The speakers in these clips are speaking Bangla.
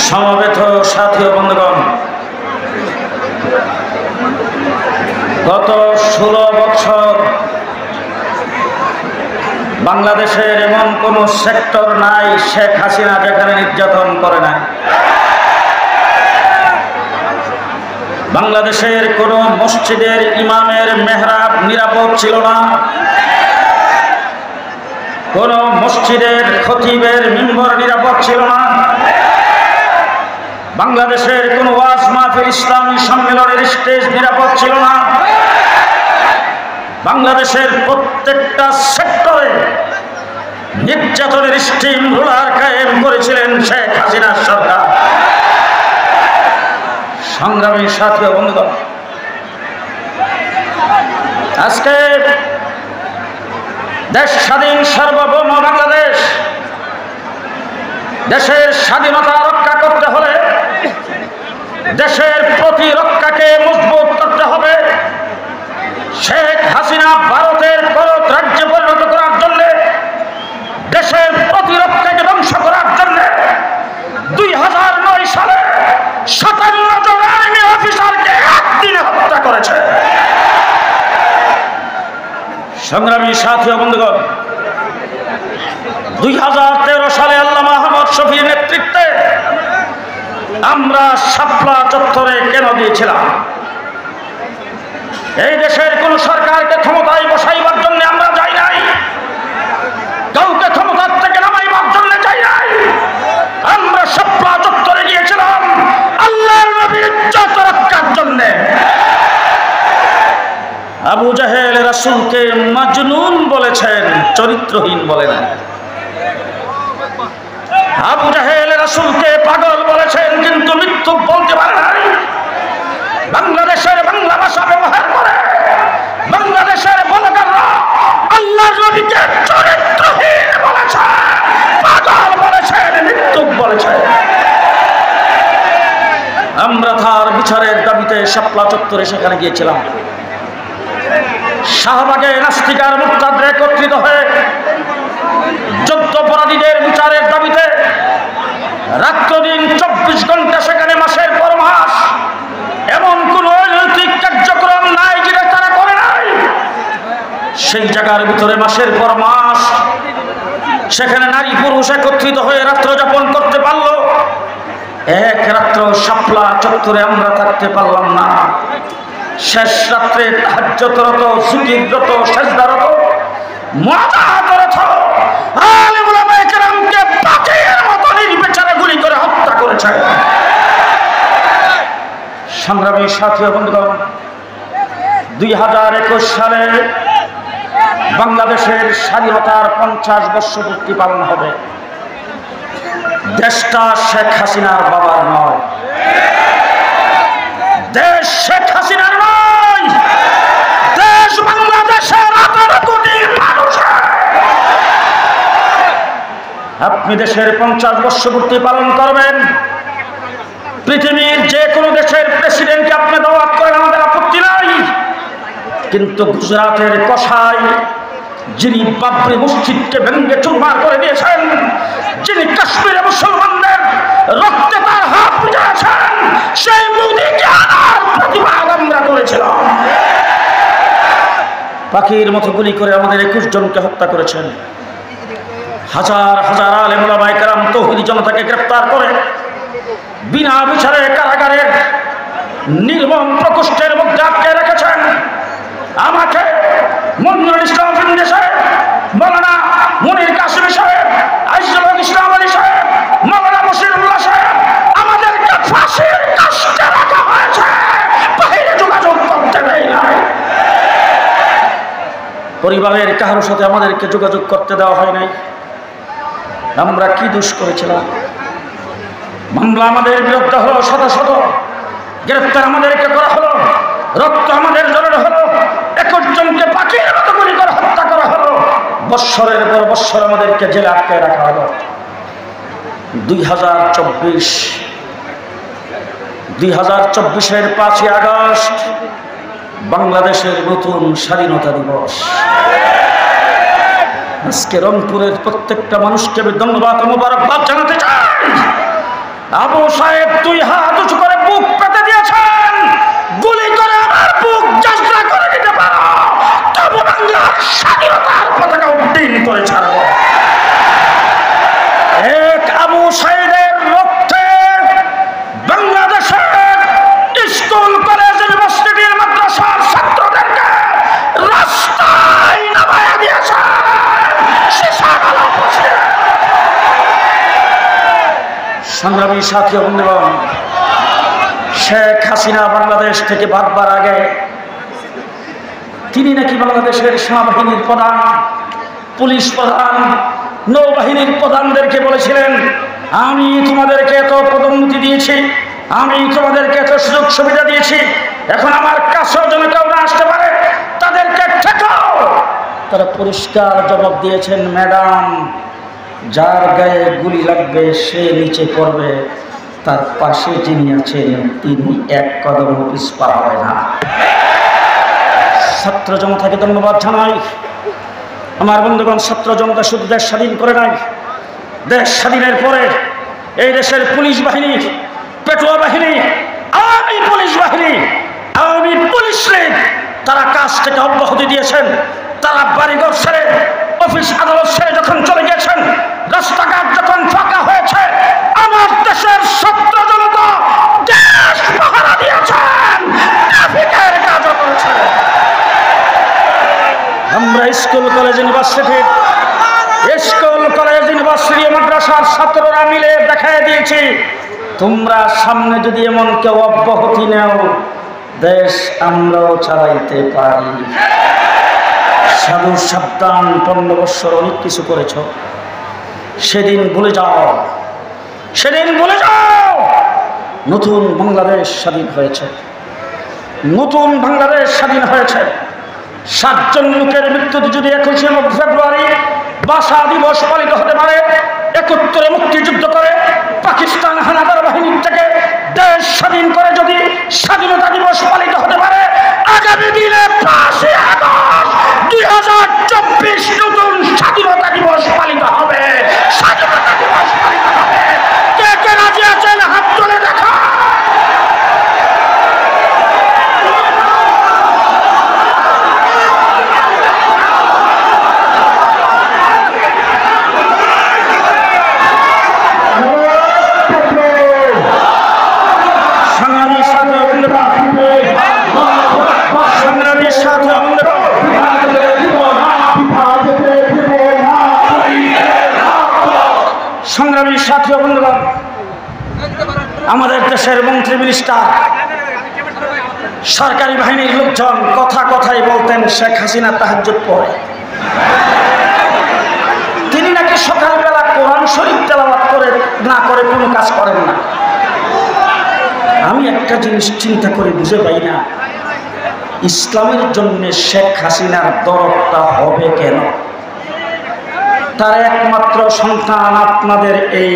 সমবেত সাথী ও বন্ধুগণ, গত 16 বছর বাংলাদেশের এমন কোন সেক্টর নাই শেখ হাসিনা যেখানে নির্যাতন করে না। বাংলাদেশের কোন মসজিদের ইমামের মেহরাব নিরাপদ ছিল না, কোন মসজিদের খতিবের মিম্বর নিরাপদ ছিল না, বাংলাদেশের কোন ওয়াজ মাহফিল ইসলামী সম্মেলনের স্টেজ নিরাপদ ছিল না। বাংলাদেশের প্রত্যেকটা সেক্টরে নির্যাতনের স্টিম রোলার কায়েম করেছিলেন শেখ হাসিনার সরকার। সংগ্রামী সাথী ও বন্ধুগণ, আজকে দেশ স্বাধীন সার্বভৌম বাংলাদেশ, দেশের স্বাধীনতা রক্ষা করতে হলে দেশের প্রতিরক্ষাকে মজবুত করতে হবে। শেখ হাসিনা ভারতের করত রাজ্যে পরিণত করার জন্য, দেশের প্রতিরক্ষাকে ধ্বংস করার জন্য 2009 সালে 57 জন আর্মি অফিসারকে একদিনে হত্যা করেছে। সংগ্রামী সাথী ও বন্ধুগণ, 2013 সালে আল্লামা আহমদ শফীর নেতৃত্বে আমরা শাপলা চত্বরে কেন দিয়েছিলাম? এই দেশের কোন সরকারকে ক্ষমতায় বসাইবার জন্য আমরা যাই নাই, কাউকে ক্ষমতার থেকে নামাইবার জন্য যাই নাই। আমরা শাপলা চত্বরে গিয়েছিলাম আল্লাহর নবীর ইজ্জত রক্ষার জন্য। আবু জাহেল রাসূলকে মাজনুন বলেছেন, চরিত্রহীন বলেন। আবু জাহেল রাসূলকে পাগল বলেছেন, কিন্তু মৃত্যু বলতে পারে নাই। বাংলাদেশের বাংলা ভাষা ব্যবহার করে বাংলাদেশের বলগাররা আল্লাহর নবীকে চরিত্রহীন বলেছে, পাগল বলেছেন, মৃত্যু বলেছে। আমরা তার বিচারের দাবিতে শাপলা চত্বরে সেখানে গিয়েছিলাম। শাহবাগে নাস্তিকার মুরতাদরা একত্রিত হয়ে যুদ্ধাপরাধীদের বিচারের দাবিতে রাত্র দিন 24 ঘন্টা সেখানে মাসের পর মাস এমন কোন অনৈতিক কার্যক্রম নাই যেটা তারা করে নাই। সেই জায়গার ভিতরে মাসের পর মাস সেখানে নারী পুরুষ একত্রিত হয়ে রাত্র যাপন করতে পারলো। এক রাত্র শাপলা চত্বরে আমরা থাকতে পারলাম না। শেষ রাত্রে তাহাজ্জুদরত, জিকিররত, সেজদারত, মুনাজাতরত আলেম ওলামায়ে কেরামকে পাখির মতো নির্বিচারে গুলি করে হত্যা করেছে। সংগ্রামী সাথী ও বন্ধুগণ, 2021 সালে বাংলাদেশের স্বাধীনতার 50 বর্ষপূর্তি পালন হবে। দেশটা শেখ হাসিনার বাবার নয়, দেশ শেখ হাসিনার নয়, দেশ বাংলাদেশের 18 কোটি মানুষের। আপনি দেশের 50 বর্ষপূর্তি পালন করবেন, পৃথিবীর যে কোনো দেশের প্রেসিডেন্টকে আপনি দাওয়াত করেন, আমাদের আপত্তি নাই। কিন্তু গুজরাটের কসাই, যিনি বাবরি মসজিদকে ভেঙে চুরমার করে দিয়েছেন, যিনি কাশ্মীরে মুসলমানদের রক্তে তার হাত বুঝেছেন, সেই মোদীকে আনার প্রতিবাদ আমরা করেছিলাম। পাখির মতো গুলি করে আমাদের 21 জনকে হত্যা করেছেন। হাজার হাজার আলেম ওলামায়ে কেরাম তৌহিদি জনতাকে গ্রেফতার করে বিনা বিচারে কারাগারের নির্মম প্রকোষ্ঠের মধ্যে আটকে রেখেছেন। আমাকে মনিরুল ইসলাম ফিন্দি সাহেব, মৌলানা মুনির কাসেমি সাহেব, আইজুল হক ইসলাম আলী সাহেব, মৌলানা বশিরুল্লাহ সাহেব, আমাদেরকে ফাঁসির কাস্টে রাখা হয়েছে, বাইরে যোগাযোগ করতে দেয় নাই। পরিবারের কারোর সাথে আমাদেরকে যোগাযোগ করতে দেওয়া হয় নাই। আমরা কি দোষ করেছিলাম? মামলা আমাদের বিরুদ্ধে হলো, শত শত গ্রেফতার আমাদেরকে করা হলো, রক্ত আমাদের জড়ানো হলো, 21 জনকে পাখির মতো গুলি করে হত্যা করা হলো, বৎসরের পর বৎসর আমাদেরকে জেলে আটকে রাখা হলো। 2024-এর 5ই আগস্ট বাংলাদেশের নতুন স্বাধীনতা দিবস। আজকে রংপুরের প্রত্যেকটা মানুষকে আমি ধন্যবাদ ও মোবারকবাদ জানাতে চাই। আবু সাহেব 2 হাত উঁচু করে বুক পেতে দিয়েছেন, গুলি করে আমার বুক যাত্রা করে দিতে পারো, তবু বাংলার স্বাধীনতার পতাকা উড্ডীন করে ছাড়ব। এক আবু সাহেবের রক্তে বাংলাদেশের স্কুল কলেজ ইউনিভার্সিটির মাদ্রাসার ছাত্রদেরকে রাস্তায় নামায়া দিয়েছে। সংগ্রামী সাথী ও বন্ধুগণ, শেখ হাসিনা বাংলাদেশ থেকে বারবার আগে তিনি নাকি বাংলাদেশের সেনাবাহিনীর প্রধান, পুলিশ প্রধান, নৌবাহিনীর প্রধানদেরকে বলেছিলেন, আমি তোমাদেরকে এত পদোন্নতি দিয়েছি, আমি তোমাদেরকে এত সুযোগ সুবিধা দিয়েছি, এখন আমার কাছেও যেন কেউ না আসতে পারে, তাদেরকে ঠেকাও। তারা পরিষ্কার জবাব দিয়েছেন, ম্যাডাম, যার গায়ে গুলি লাগবে সে নিচে পড়বে, তার পাশে যিনি আছেন তিনি এক কদম পিছপা হবে না। ছাত্র জনতাকে ধন্যবাদ জানাই। আমার বন্ধুগণ, ছাত্র জনতা শুধু দেশ স্বাধীন করে নাই, দেশ স্বাধীনের পরে এই দেশের পুলিশ বাহিনী, পেটুয়া বাহিনী, আওয়ামী পুলিশ বাহিনী, আওয়ামী পুলিশ লীগ তারা কাজ থেকে অব্যাহতি দিয়েছেন। তারা বাড়িঘর ছেড়ে, অফিস আদালত ছেড়ে যখন চলে গিয়েছেন, রাস্তাঘাট যখন ফাঁকা হয়েছে, আমার দেশের ছাত্র জনতা দেশ পাহারা দিয়েছেন, ট্রাফিকের কাজও করেছেন। আমরা স্কুল কলেজ ইউনিভার্সিটি মাদ্রাসার ছাত্ররা মিলে দেখায় দিয়েছি, তোমরা সামনে যদি এমন কেউ অব্যাহতি নেও, দেশ আমরাও চালাইতে পারি। সাধু সাবধান, 15 বৎসর অনেক কিছু করেছ, সেদিন ভুলে যাও, সেদিন ভুলে যাও। নতুন বাংলাদেশ স্বাধীন হয়েছে, নতুন বাংলাদেশ স্বাধীন হয়েছে। 7 জন লোকের মৃত্যুতে যদি 21শে ফেব্রুয়ারি ভাষা দিবস পালিত হতে পারে, 71-এ মুক্তিযুদ্ধ করে পাকিস্তান হানাদার বাহিনীর থেকে দেশ স্বাধীন করে যদি স্বাধীনতা দিবস পালিত হতে পারে, আগামী দিনে 5ই আগস্ট 2024 নতুন স্বাধীনতা দিবস পালিত হবে। স্বাধীনতা দিবস পালিত হবে। কে কে রাজি আছেন হাত তুলে দেখা। সংগ্রামী সাথী ও বন্ধুগণ, আমাদের দেশের মন্ত্রী, মিনিস্টার, সরকারি বাহিনীর লোকজন কথায় বলতেন শেখ হাসিনা তাহাজ্জুদ পড়ে। তিনি নাকি সকালবেলা কোরআন শরীফ তেলাওয়াত করে না করে কোনো কাজ করেন না। আমি একটা জিনিস চিন্তা করে বুঝে পাই না, ইসলামের জন্য শেখ হাসিনার দরদটা হবে কেন? তার একমাত্র সন্তান আপনাদের এই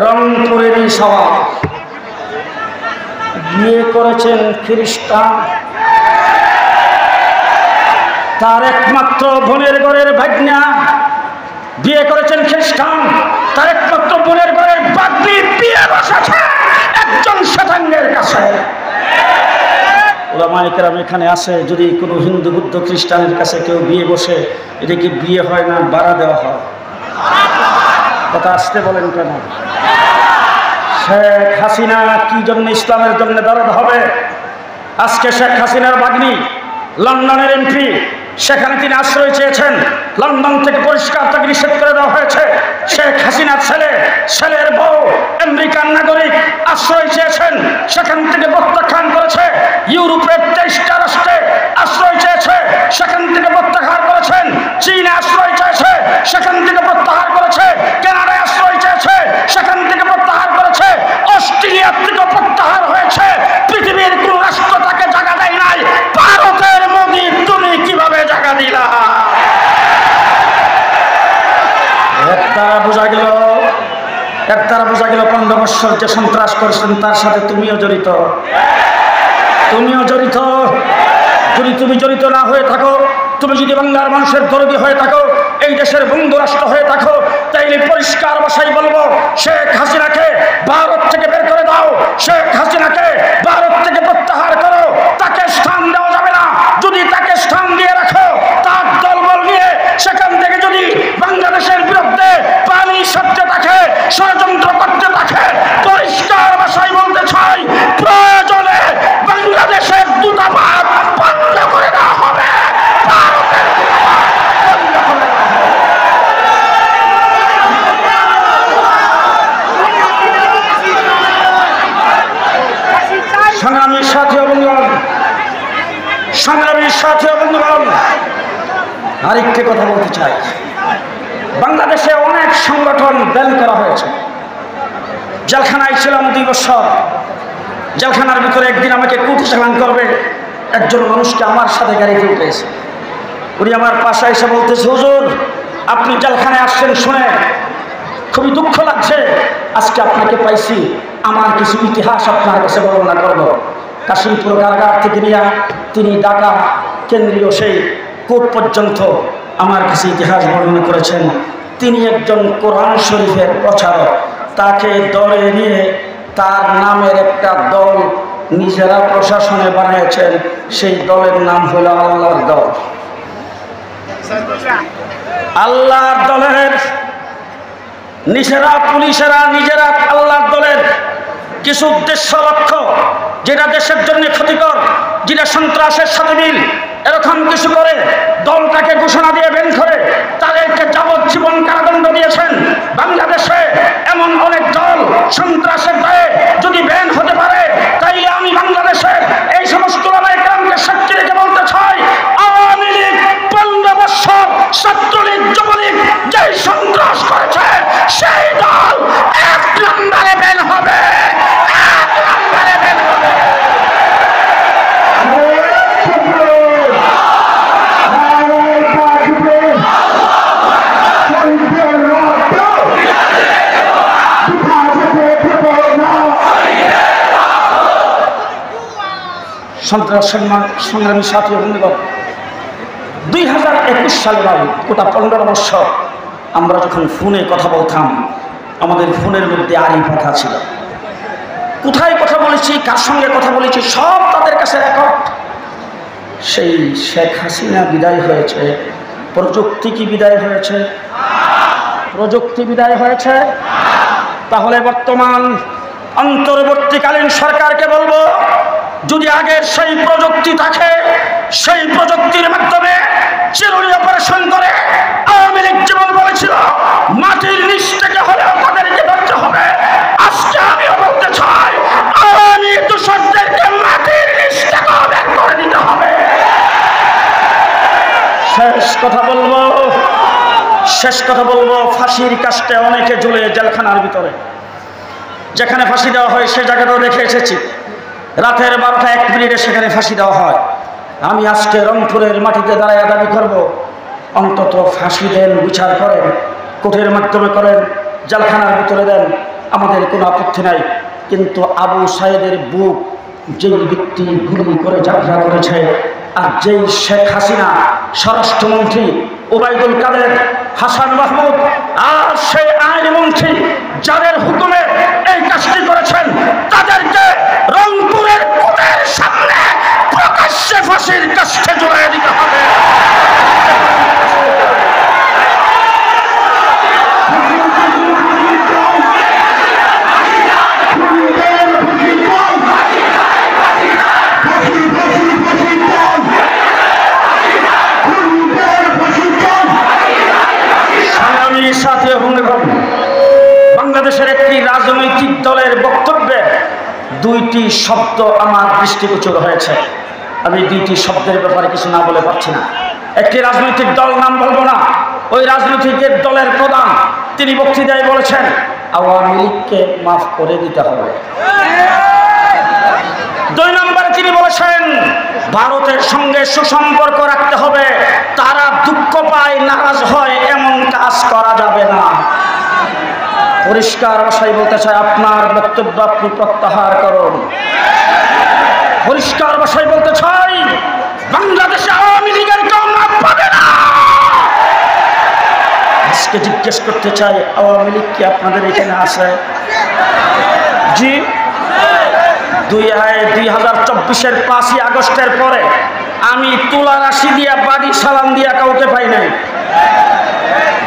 রংপুরেরই সওয়াল, বিয়ে করেছেন খ্রিস্টান, তার একমাত্র বোনের ঘরের ভাগ্না বিয়ে করেছেন খ্রিস্টান, তার একমাত্র বোনের ঘরের বাগ্নি বিয়ে বসেছে একজন শ্বেতাঙ্গের কাছে। ওলামায়ে কেরাম এখানে আছে, যদি কোনো হিন্দু, বুদ্ধ, খ্রিস্টানের কাছে কেউ বিয়ে বসে, এটা কি বিয়ে হয় না বাড়া দেওয়া হয়? কথা আসতে বলেন কেন? শেখ হাসিনা কি জন্য ইসলামের জন্য দরদ হবে? আজকে শেখ হাসিনার ভাগ্নি লন্ডনের এমপি, সেখানে তিনি আশ্রয় চেয়েছেন, লন্ডন থেকে পরিষ্কার তাকে নিষেধ করে দেওয়া হয়েছে। শেখ হাসিনার ছেলের বউ আমেরিকান নাগরিক আশ্রয় চেয়েছেন, সেখান থেকে প্রত্যাখ্যান করেছে। ইউরোপের 23টা রাষ্ট্রে আশ্রয় চেয়েছে, সেখান থেকে প্রত্যাহার করেছেন। চীনে আশ্রয় চেয়েছে, সেখান থেকে প্রত্যাহার করেছে। কানাডায় আশ্রয় চেয়েছে, সেখান থেকে প্রত্যাহার করেছে। অস্ট্রেলিয়া থেকে প্রত্যাহার হয়েছে। পৃথিবীর কোন রাষ্ট্র তাকে জায়গা দেয় নাই। ভারতের মোদি, তুমি কিভাবে জায়গা দিলা? একতারা বোঝা গেল 15 বৎসর যে সন্ত্রাস করেছেন তার সাথে তুমিও জড়িত। যদি তুমি জড়িত না হয়ে থাকো, তুমি যদি বাংলার মানুষের দরদি হয়ে থাকো, এই দেশের বন্ধু রাষ্ট্র হয়ে থাকো, তাই তাইলে পরিষ্কার ভাষায় বলবো, শেখ হাসিনাকে ভারত থেকে বের করে দাও, শেখ হাসিনাকে ভারত থেকে প্রত্যাহার করো। তাকে স্থান দেওয়া যাবে না। যদি তাকে স্থান দিয়ে রাখো, তার দলবল নিয়ে সেখান থেকে যদি বাংলাদেশের বিরুদ্ধে পানি সত্যে থাকে, ষড়যন্ত্র করতে থাকে, পরিষ্কার ভাষায় বলতে চাই, প্রয়োজনে বাংলাদেশের দূতাবাস বন্ধ করে দেওয়া হবে। ভারতের দূতাবাস বন্ধ করে দেওয়া হবে। সংগ্রামীর সাথী ও বন্ধুগণ, সংগ্রামীর সাথী ও বন্ধুগণ, আরেকটি কথা বলতে চাই। বাংলাদেশে অনেক সংগঠন ব্যান করা হয়েছে। জেলখানায় ছিলাম 2 বছর। জেলখানার ভিতরে একদিন আমাকে কুঠি চালান করবে একজন মানুষকে আমার সাথে গাড়িতে উঠেছে। উনি আমার পাশে এসে বলতেছে, হুজুর আপনি জেলখানায় আসছেন শুনে খুবই দুঃখ লাগছে। আজকে আপনাকে পাইছি, আমার কিছু ইতিহাস আপনার কাছে বর্ণনা করব। কাশিমপুর কারাগার থেকে নিয়ে তিনি ঢাকা কেন্দ্রীয় সেই কোর্ট পর্যন্ত আমার কাছে ইতিহাস বর্ণনা করেছেন। তিনি একজন কোরআন শরীফের প্রচারক। তাকে দলে নিয়ে তার নামের একটা দল নিজেরা প্রশাসনে বানিয়েছেন। সেই দলের নাম হলো আল্লাহর দল। আল্লাহর দলের নিজেরা পুলিশেরা নিজেরা আল্লাহর দলের কিছু উদ্দেশ্য লক্ষ্য, যেটা দেশের জন্য ক্ষতিকর, যেটা সন্ত্রাসের সাথে মিল, এরকম কিছু করে দলটাকে ঘোষণা দিয়ে বের করে তাদেরকে যাবজ্জীবন কারাদণ্ড দিয়েছেন। বাংলাদেশে এমন অনেক দল সন্ত্রাসের দায়ে যদি ব্যান হতে পারে, তাইলে আমি বাংলাদেশের এই সমস্ত ওলামায়ে-কেরামকে সাক্ষী রেখে বলতে চাই, আওয়ামী লীগ 15 বছর ছাত্রলীগ যুবলীগ যেই সন্ত্রাস করেছে, সেই দল 1 নম্বরে ব্যান হবে। 1 নম্বরে ব্যান হবে। সন্ত্রাস সংগ্রামী সাথী বন্ধুগণ, 2021 সালের আগে গোটা 15 বছর আমরা যখন ফোনে কথা বলতাম, আমাদের ফোনের মধ্যে আরই কথা ছিল। কোথায় কথা বলেছি, কার সঙ্গে কথা বলেছি, সব তাদের কাছে রেকর্ড। সেই শেখ হাসিনা বিদায় হয়েছে, প্রযুক্তি কি বিদায় হয়েছে? প্রযুক্তি বিদায় হয়েছে। তাহলে বর্তমান অন্তর্বর্তীকালীন সরকারকে বলবো, যদি আগের সেই প্রযুক্তি থাকে, সেই প্রযুক্তির মাধ্যমে চিরুনি অপারেশন করে আওয়ামী লীগ যেমন বলেছিল মাটির নিচ থেকে হলেও তাদেরকে ধরতে হবে, আজকে আমিও বলতে চাই আওয়ামী দূষকদেরকে মাটির নিচ থেকে বের করে দিতে হবে। শেষ কথা বলবো, ফাঁসির কাস্টে অনেকে ঝুলে জেলখানার ভিতরে। যেখানে ফাঁসি দেওয়া হয় সে জায়গাটাও দেখে এসেছি। রাতের 12টা 1 মিনিটে সেখানে ফাঁসি দেওয়া হয়। আমি আজকে রংপুরের মাটিতে দাঁড়ায় দাবি করব, অন্তত ফাঁসি দেন, বিচার করেন, কোর্টের মাধ্যমে করেন, জেলখানার ভিতরে দেন, আমাদের কোনো আপত্তি নাই। কিন্তু আবু সাইদের বুক যেই ব্যক্তি গুলি করে যাত্রা করেছে, আর যেই শেখ হাসিনা স্বরাষ্ট্রমন্ত্রী ওবায়দুল কাদের, হাসান মাহমুদ, আর সেই আইনমন্ত্রী যাদের হুকুমে এই কাজটি করেছেন, তাদেরকে রংপুরের কোর্টের সামনে প্রকাশ্যে ফাঁসির কাষ্ঠে ঝুলিয়ে দিতে হবে। বাংলাদেশের একটি রাজনৈতিক দলের বক্তব্যে 2টি শব্দ আমার দৃষ্টিগোচর হয়েছে। আমি 2টি শব্দের ব্যাপারে কিছু না বলে পারছি না। একটি রাজনৈতিক দল, নাম বলবো না, ওই রাজনৈতিক দলের প্রধান তিনি বক্তৃতায় বলেছেন আওয়ামী লীগকে মাফ করে দিতে হবে। 2 নম্বরে তিনি বলেছেন ভারতের সঙ্গে সুসম্পর্ক রাখতে হবে, তারা দুঃখ পায়, নারাজ হয়, এমন কাজ করা যাবে না। পরিষ্কার ভাষায় বলতে চাই, আপনার বক্তব্য আপনি প্রত্যাহার করুন। পরিষ্কার ভাষায় বলতে চাই, বাংলাদেশে আওয়ামী লীগের কেউ মাফ পাবে না। আজকে আজকে জিজ্ঞেস করতে চাই, আওয়ামী লীগ কি আপনাদের এখানে আছে? জি, 2024-এর 5ই আগস্টের পরে আমি তুলা রাশি দিয়া বাড়ি সালাম দিয়া কাউকে পাই নাই।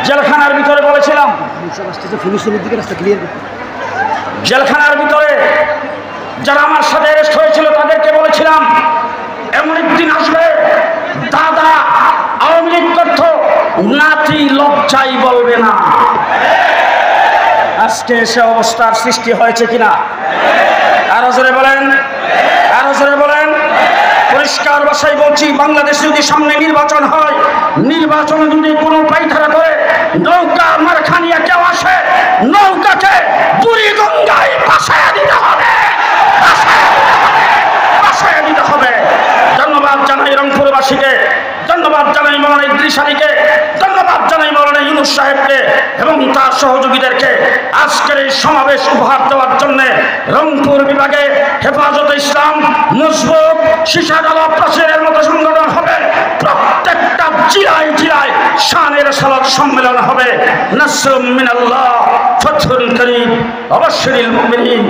জেলখানার ভিতরে বলেছিলাম, জেলখানার ভিতরে যারা আমার সাথে অ্যারেস্ট হয়েছিল তাদেরকে বলেছিলাম, এমন একদিন আসবে দাদা আওয়ামী লীগ করত, নাতি লজ্জাই বলবে না। আজকে সে অবস্থার সৃষ্টি হয়েছে কিনা? আরো জোরে বলেন, আরো জোরে বলেন। পরিষ্কার ভাষায় বলছি, বাংলাদেশে যদি সামনে নির্বাচন হয়, নির্বাচনে যদি কোনো পাইধারা করে নৌকা মারখানিয়া কেউ আসে, নৌকাকে বুড়ি গঙ্গায় ভাসায় দিতে হবে, ভাসায় দিতে হবে। ধন্যবাদ জানাই রংপুরবাসীকে, ধন্যবাদ জানাই মৌলানা ইদ্রিস আলীকে, ধন্যবাদ জানাই মৌলানা ইউনূস সাহেবকে এবং তার সহযোগীদেরকে আজকের এই সমাবেশ উপহার দেওয়ার জন্য। রংপুর বিভাগে হেফাজতে ইসলাম মজবুত শিশাডালা প্রাচীরের মতো সংগঠন হবে, প্রত্যেকটা জেলায় জেলায় শানের সালাত সম্মেলন হবে। নাসরুম মিনাল্লাহ, ফাতহুন করিম, ওয়াবাশশিরিল মুমিনিন।